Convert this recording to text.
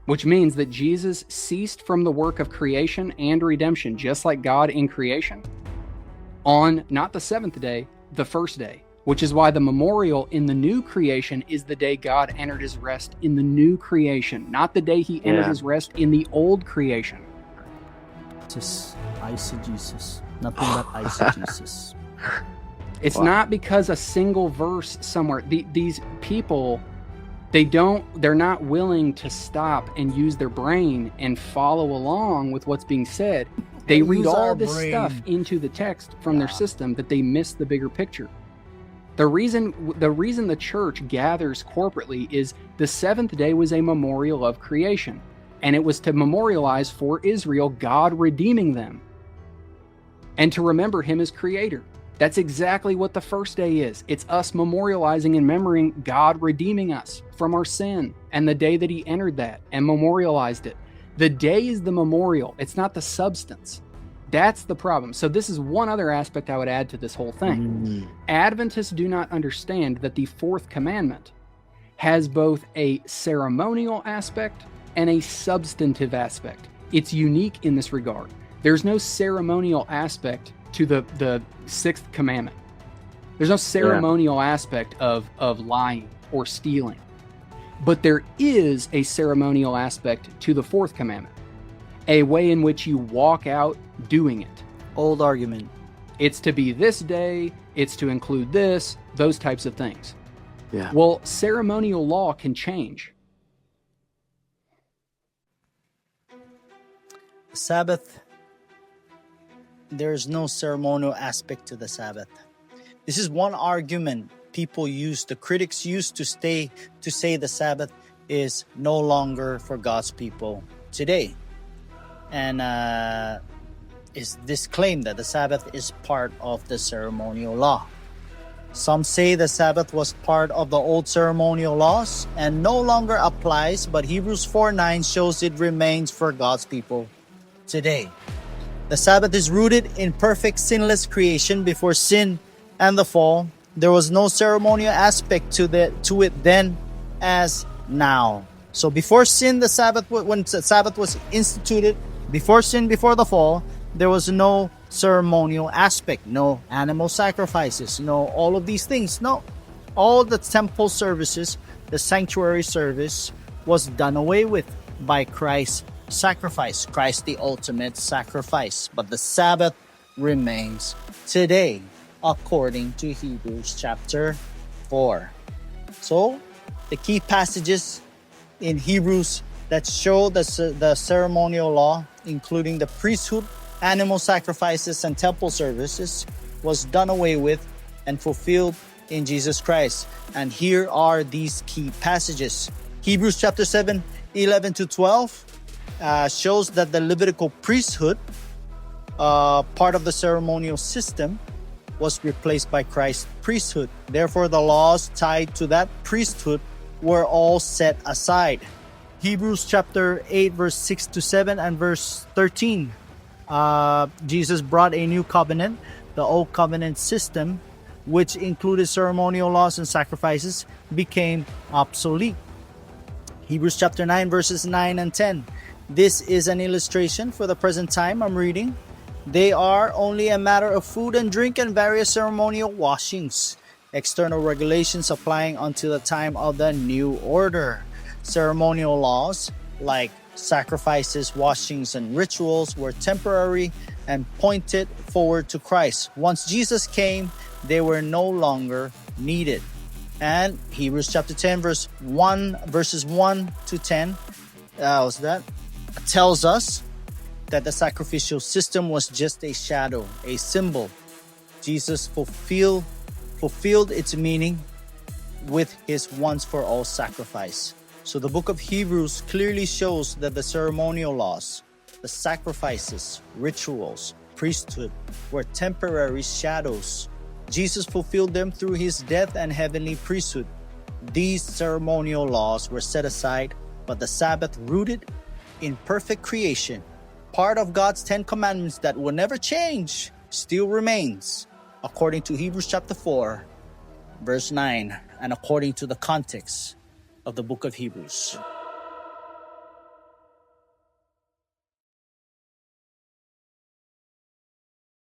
which means that Jesus ceased from the work of creation and redemption, just like God in creation, on not the seventh day, the first day, which is why the memorial in the new creation is the day God entered his rest in the new creation, not the day he entered his rest in the old creation. Just eisegesis. Nothing but eisegesis. It's not because a single verse somewhere, these people, they're not willing to stop and use their brain and follow along with what's being said. They read all this stuff into the text from their system that they miss the bigger picture. The reason the church gathers corporately is the seventh day was a memorial of creation, and it was to memorialize for Israel God redeeming them and to remember him as creator. That's exactly what the first day is. It's us memorializing and remembering God redeeming us from our sin and the day that he entered that and memorialized it. The day is the memorial. It's not the substance. That's the problem. So this is one other aspect I would add to this whole thing. Adventists do not understand that the fourth commandment has both a ceremonial aspect and a substantive aspect. It's unique in this regard. There's no ceremonial aspect to the sixth commandment. There's no ceremonial aspect of lying or stealing. But there is a ceremonial aspect to the fourth commandment, a way in which you walk out doing it. Old argument. It's to be this day, it's to include this, those types of things. Yeah. Well, ceremonial law can change. The Sabbath, there's no ceremonial aspect to the Sabbath. This is one argument people use, the critics used to say the Sabbath is no longer for God's people today. And is this claim that the Sabbath is part of the ceremonial law. Some say the Sabbath was part of the old ceremonial laws and no longer applies, but Hebrews 4:9 shows it remains for God's people today. The Sabbath is rooted in perfect sinless creation before sin and the fall. There was no ceremonial aspect to it then as now. So before sin, when the Sabbath was instituted, before sin, before the fall, there was no ceremonial aspect, no animal sacrifices, no all of these things. No, all the temple services, the sanctuary service was done away with by Christ's sacrifice, Christ the ultimate sacrifice. But the Sabbath remains today, according to Hebrews chapter 4. So, the key passages in Hebrews that show the ceremonial law, including the priesthood, animal sacrifices, and temple services, was done away with and fulfilled in Jesus Christ. And here are these key passages. Hebrews chapter 7, 11 to 12 shows that the Levitical priesthood, part of the ceremonial system, was replaced by Christ's priesthood. Therefore, the laws tied to that priesthood were all set aside. Hebrews chapter 8, verse 6 to 7 and verse 13. Jesus brought a new covenant. The old covenant system, which included ceremonial laws and sacrifices, became obsolete. Hebrews chapter 9, verses 9 and 10. This is an illustration for the present time I'm reading. They are only a matter of food and drink and various ceremonial washings, external regulations applying until the time of the new order. Ceremonial laws like sacrifices, washings, and rituals were temporary and pointed forward to Christ. Once Jesus came, they were no longer needed. And Hebrews chapter 10, verses 1 to 10 tells us that the sacrificial system was just a shadow, a symbol. Jesus fulfilled its meaning with his once-for-all sacrifice. So the book of Hebrews clearly shows that the ceremonial laws, the sacrifices, rituals, priesthood were temporary shadows. Jesus fulfilled them through his death and heavenly priesthood. These ceremonial laws were set aside, but the Sabbath, rooted in perfect creation, part of God's 10 commandments that will never change, still remains, according to Hebrews chapter 4, verse 9, and according to the context of the book of Hebrews.